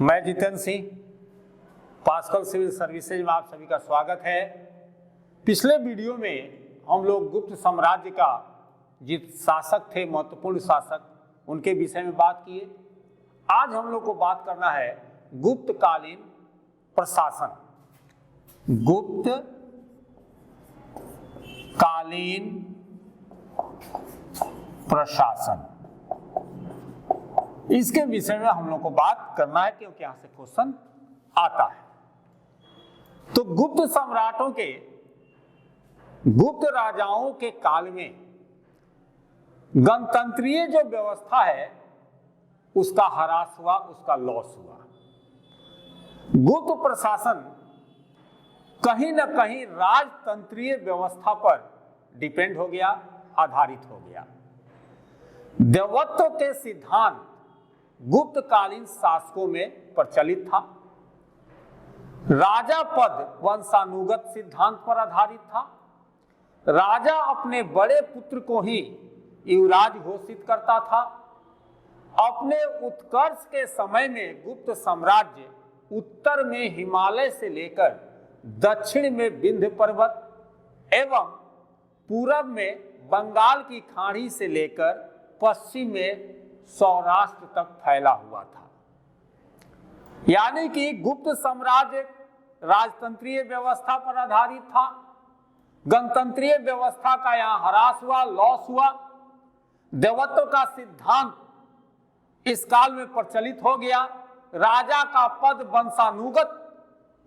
मैं Jitendra Singh, Pascal civil services में आप सभी का स्वागत है। पिछले वीडियो में हम लोग गुप्त साम्राज्य का जिस शासक थे, महत्वपूर्ण शासक, उनके विषय में बात किए। आज हम लोग को बात करना है गुप्त कालीन प्रशासन। गुप्त कालीन प्रशासन, इसके विषय में हम लोग को बात करना है क्योंकि यहां से क्वेश्चन आता है। तो गुप्त सम्राटों के, गुप्त राजाओं के काल में गणतंत्रीय जो व्यवस्था है उसका ह्रास हुआ, उसका लॉस हुआ। गुप्त प्रशासन कहीं ना कहीं राजतंत्रीय व्यवस्था पर डिपेंड हो गया, आधारित हो गया। देवत्व के सिद्धांत गुप्तकालीन शासकों में प्रचलित था। राजा पद वंशानुगत सिद्धांत पर आधारित था। राजा अपने बड़े पुत्र को ही युवराज घोषित करता था। अपने उत्कर्ष के समय में गुप्त साम्राज्य उत्तर में हिमालय से लेकर दक्षिण में विंध्य पर्वत एवं पूरब में बंगाल की खाड़ी से लेकर पश्चिम में सौराष्ट्र तक फैला हुआ था। यानी कि गुप्त साम्राज्य राजतंत्रीय व्यवस्था पर आधारित था। गणतंत्रीय व्यवस्था का यहाँ ह्रास हुआ, लॉस हुआ। देवत्व का सिद्धांत इस काल में प्रचलित हो गया। राजा का पद वंशानुगत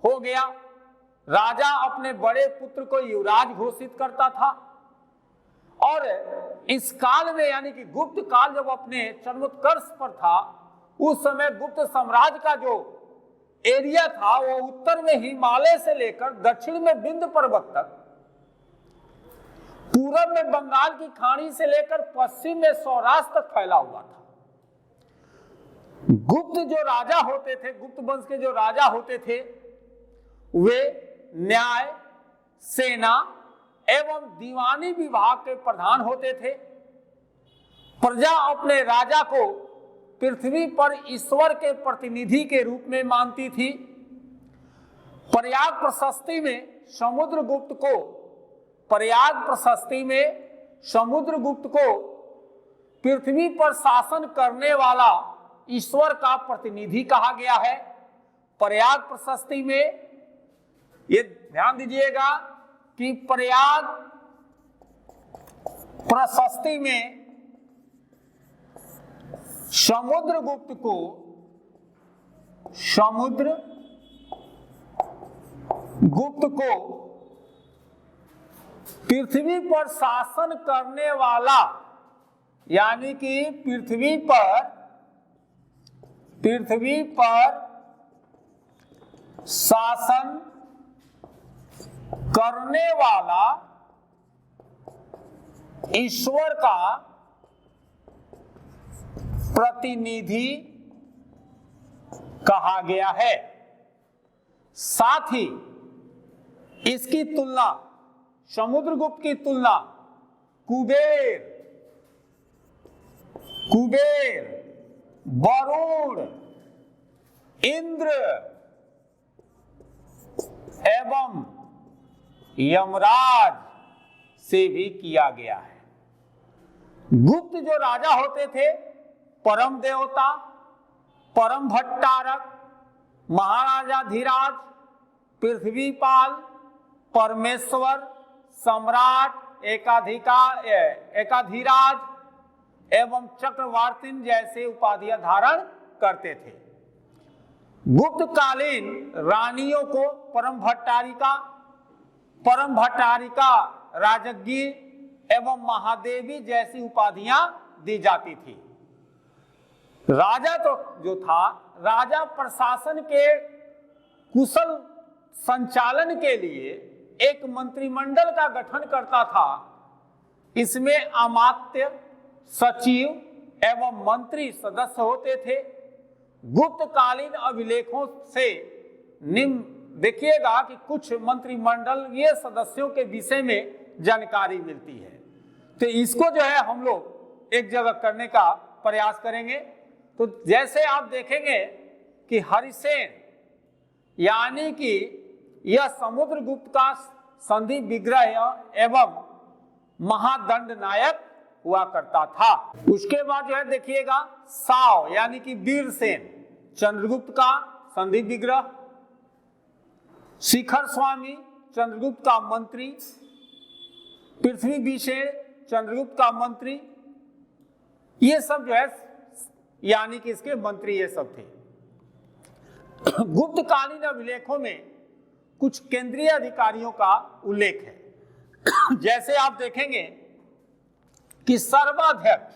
हो गया। राजा अपने बड़े पुत्र को युवराज घोषित करता था। और इस काल में यानी कि गुप्त काल जब अपने चरमोत्कर्ष पर था, उस समय गुप्त साम्राज्य का जो एरिया था वो उत्तर में हिमालय से लेकर दक्षिण में विंध्य पर्वत तक, पूरब में बंगाल की खाड़ी से लेकर पश्चिम में सौराष्ट्र तक फैला हुआ था। गुप्त जो राजा होते थे, गुप्त वंश के जो राजा होते थे, वे न्याय, सेना एवं दीवानी विभाग के प्रधान होते थे। प्रजा अपने राजा को पृथ्वी पर ईश्वर के प्रतिनिधि के रूप में मानती थी। प्रयाग प्रशस्ति में समुद्रगुप्त को, प्रयाग प्रशस्ति में समुद्रगुप्त को पृथ्वी पर शासन करने वाला ईश्वर का प्रतिनिधि कहा गया है। प्रयाग प्रशस्ति में ये ध्यान दीजिएगा कि प्रयाग प्रशस्ति में समुद्रगुप्त को पृथ्वी पर शासन करने वाला, यानी कि पृथ्वी पर शासन करने वाला ईश्वर का प्रतिनिधि कहा गया है। साथ ही इसकी तुलना, समुद्रगुप्त की तुलना कुबेर, वरुण, इंद्र एवं यमराज से भी किया गया है। गुप्त जो राजा होते थे, परम देवता, परम भट्टारक, महाराजाधिराज, पृथ्वीपाल, परमेश्वर, सम्राट, एकाधिराज एवं चक्रवर्ती जैसे उपाधियां धारण करते थे। गुप्तकालीन रानियों को परम भट्टारिका, राजज्ञी एवं महादेवी जैसी उपाधियां दी जाती थी। राजा तो जो था, राजा प्रशासन के कुशल संचालन के लिए एक मंत्रिमंडल का गठन करता था। इसमें अमात्य, सचिव एवं मंत्री सदस्य होते थे। गुप्तकालीन अभिलेखों से देखिएगा कि कुछ मंत्रिमंडल ये सदस्यों के विषय में जानकारी मिलती है। तो इसको जो है हम लोग एक जगह करने का प्रयास करेंगे। तो जैसे आप देखेंगे कि हरिसेन यानी कि यह समुद्रगुप्त का संधि विग्रह एवं महादंड नायक हुआ करता था। उसके बाद जो है देखिएगा साव यानी कि वीरसेन चंद्रगुप्त का संधि विग्रह, शिखर स्वामी चंद्रगुप्त का मंत्री, पृथ्वी विषेण चंद्रगुप्त का मंत्री, ये सब जो है यानी कि इसके मंत्री ये सब थे। गुप्तकालीन अभिलेखों में कुछ केंद्रीय अधिकारियों का उल्लेख है। जैसे आप देखेंगे कि सर्वाध्यक्ष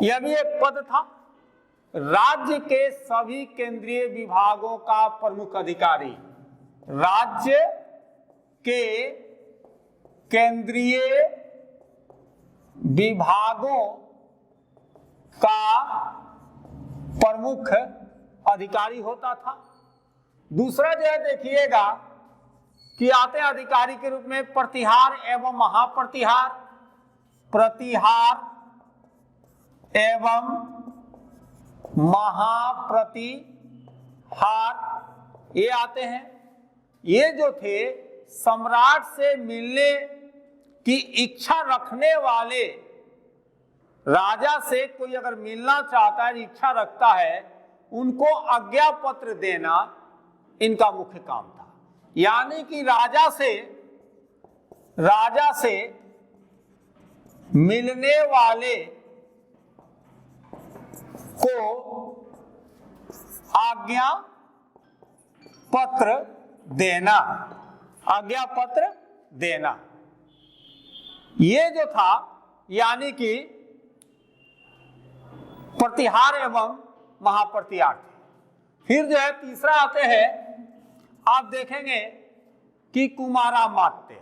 यह भी एक पद था। राज्य के सभी केंद्रीय विभागों का प्रमुख अधिकारी, राज्य के केंद्रीय विभागों का प्रमुख अधिकारी होता था। दूसरा जो है देखिएगा कि आते अधिकारी के रूप में प्रतिहार एवं महाप्रतिहार, प्रतिहार एवं महाप्रतिहार ये आते हैं। ये जो थे सम्राट से मिलने की इच्छा रखने वाले, राजा से कोई अगर मिलना चाहता है, इच्छा रखता है, उनको आज्ञा पत्र देना इनका मुख्य काम था। यानी कि राजा से मिलने वाले को आज्ञा पत्र देना, आज्ञा पत्र देना, ये जो था यानी कि प्रतिहार एवं महाप्रतिहार थे। फिर जो है तीसरा आते हैं, आप देखेंगे कि कुमारामात्य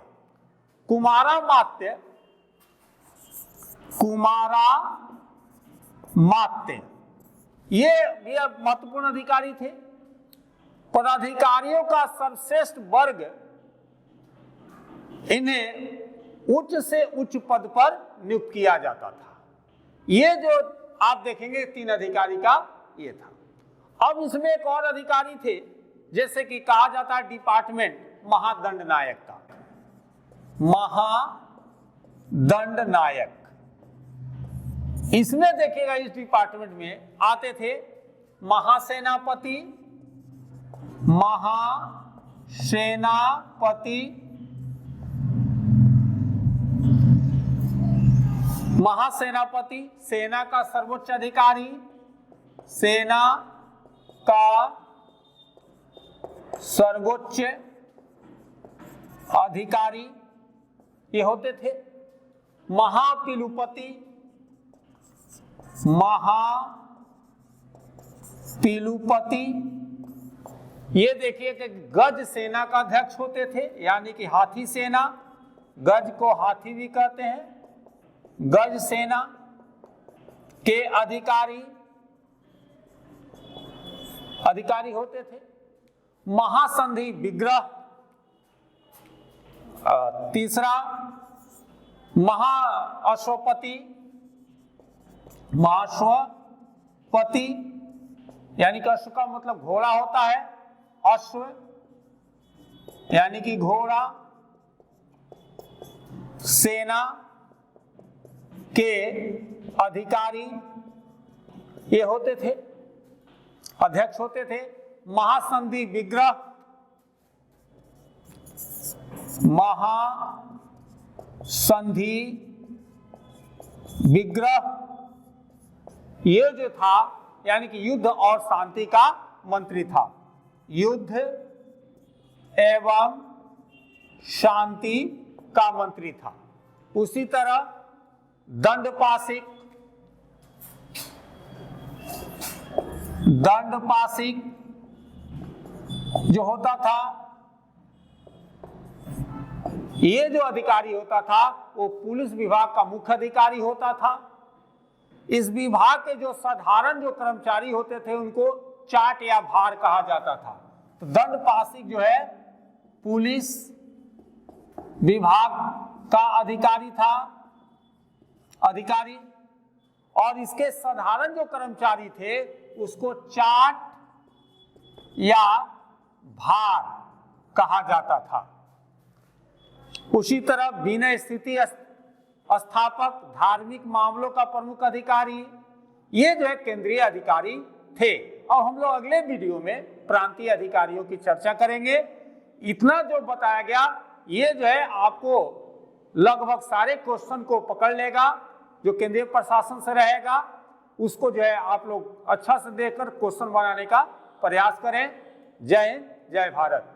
ये भी महत्वपूर्ण अधिकारी थे। पदाधिकारियों का सर्वश्रेष्ठ वर्ग, इन्हें उच्च से उच्च पद पर नियुक्त किया जाता था। ये जो आप देखेंगे तीन अधिकारी का ये था। अब इसमें एक और अधिकारी थे, जैसे कि कहा जाता है डिपार्टमेंट महादंड नायक का, महादंड नायक। इसमें देखिएगा इस डिपार्टमेंट में आते थे महासेनापति, महासेनापति सेना का सर्वोच्च अधिकारी, सेना का सर्वोच्च अधिकारी ये होते थे। महापिलुपति ये देखिए कि गज सेना का अध्यक्ष होते थे, यानी कि हाथी सेना, गज को हाथी भी कहते हैं, गज सेना के अधिकारी होते थे। महासंधि विग्रह, तीसरा महाअश्वपति यानी कि अश्व का मतलब घोड़ा होता है, अश्व यानी कि घोड़ा, सेना के अधिकारी ये होते थे, अध्यक्ष होते थे। महासंधि विग्रह, महासंधि विग्रह ये जो था यानी कि युद्ध और शांति का मंत्री था, युद्ध एवं शांति का मंत्री था। उसी तरह दंडपाशिक जो होता था, ये जो अधिकारी होता था वो पुलिस विभाग का मुख्य अधिकारी होता था। इस विभाग के जो साधारण जो कर्मचारी होते थे उनको चाट या भार कहा जाता था। तो दंडपाशिक जो है पुलिस विभाग का अधिकारी था, और इसके साधारण जो कर्मचारी थे उसको चाट या भार कहा जाता था। उसी तरह विनय स्थिति स्थापक, धार्मिक मामलों का प्रमुख अधिकारी, ये जो है केंद्रीय अधिकारी थे। और हम लोग अगले वीडियो में प्रांतीय अधिकारियों की चर्चा करेंगे। इतना जो बताया गया ये जो है आपको लगभग सारे क्वेश्चन को पकड़ लेगा। जो केंद्रीय प्रशासन से रहेगा उसको जो है आप लोग अच्छा से देखकर क्वेश्चन बनाने का प्रयास करें। जय हिंद, जय भारत।